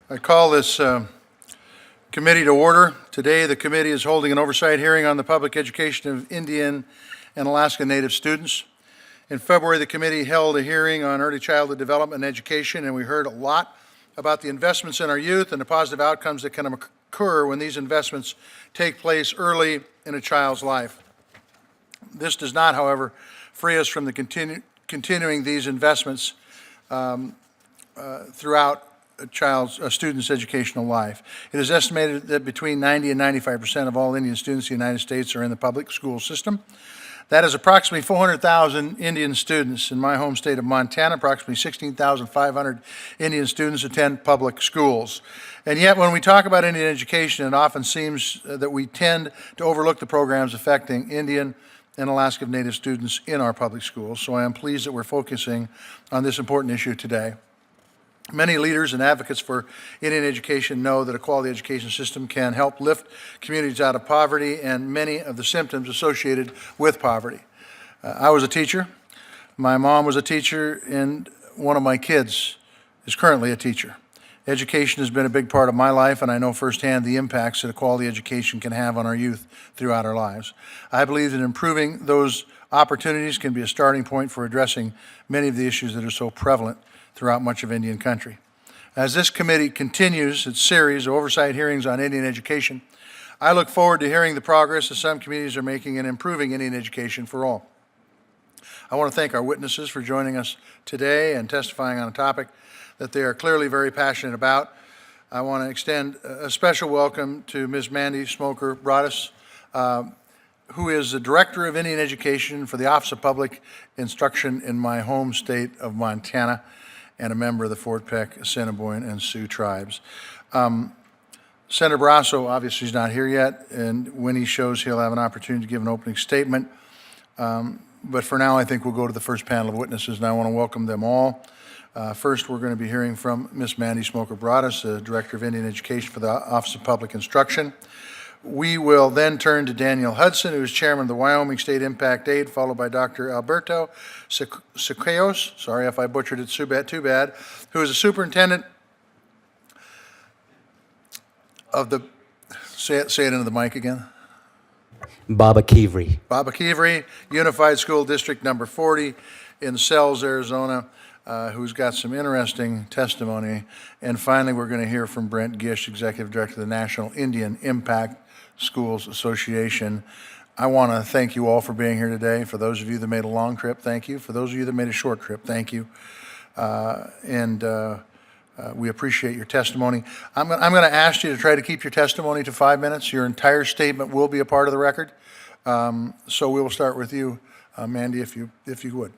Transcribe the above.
I call this committee to order. Today, the committee is holding an oversight hearing on the public education of Indian and Alaska Native students. In February, the committee held a hearing on early childhood development and education, and we heard a lot about the investments in our youth and the positive outcomes that can occur when these investments take place early in a child's life. This does not, however, free us from the continuing these investments throughout a student's educational life. It is estimated that between 90 and 95% of all Indian students in the United States are in the public school system. That is approximately 400,000 Indian students. In my home state of Montana, approximately 16,500 Indian students attend public schools. And yet, when we talk about Indian education, it often seems that we tend to overlook the programs affecting Indian and Alaska Native students in our public schools. So I am pleased that we're focusing on this important issue today. Many leaders and advocates for Indian education know that a quality education system can help lift communities out of poverty and many of the symptoms associated with poverty. I was a teacher. My mom was a teacher, and one of my kids is currently a teacher. Education has been a big part of my life, and I know firsthand the impacts that a quality education can have on our youth throughout our lives. I believe that improving those opportunities can be a starting point for addressing many of the issues that are so prevalent throughout much of Indian country. As this committee continues its series of oversight hearings on Indian education, I look forward to hearing the progress that some communities are making in improving Indian education for all. I want to thank our witnesses for joining us today and testifying on a topic that they are clearly very passionate about. I want to extend a special welcome to Ms. Mandy Smoker-Broadus, who is the Director of Indian Education for the Office of Public Instruction in my home state of Montana, and a member of the Fort Peck, Assiniboine, and Sioux tribes. Senator Barrasso obviously is not here yet, and when he shows, he'll have an opportunity to give an opening statement. But for now, I think we'll go to the first panel of witnesses, and I want to welcome them all. First, we're going to be hearing from Ms. Mandy Smoker-Broadus, the Director of Indian Education for the Office of Public Instruction. We will then turn to Daniel Hudson, who is Chairman of the Wyoming State Impact Aid, followed by Dr. Alberto Siqueiros, sorry if I butchered it too bad, who is the Superintendent of the, say it into the mic again. Baba Kivri, Unified School District number 40 in Sells, Arizona, who's got some interesting testimony. And finally, we're going to hear from Brent Gish, Executive Director of the National Indian Impact Schools Association. I want to thank you all for being here today. For those of you that made a long trip, thank you. For those of you that made a short trip, thank you. We appreciate your testimony. I'm going to ask you to try to keep your testimony to 5 minutes. Your entire statement will be a part of the record. So we will start with you, Mandy, if you would.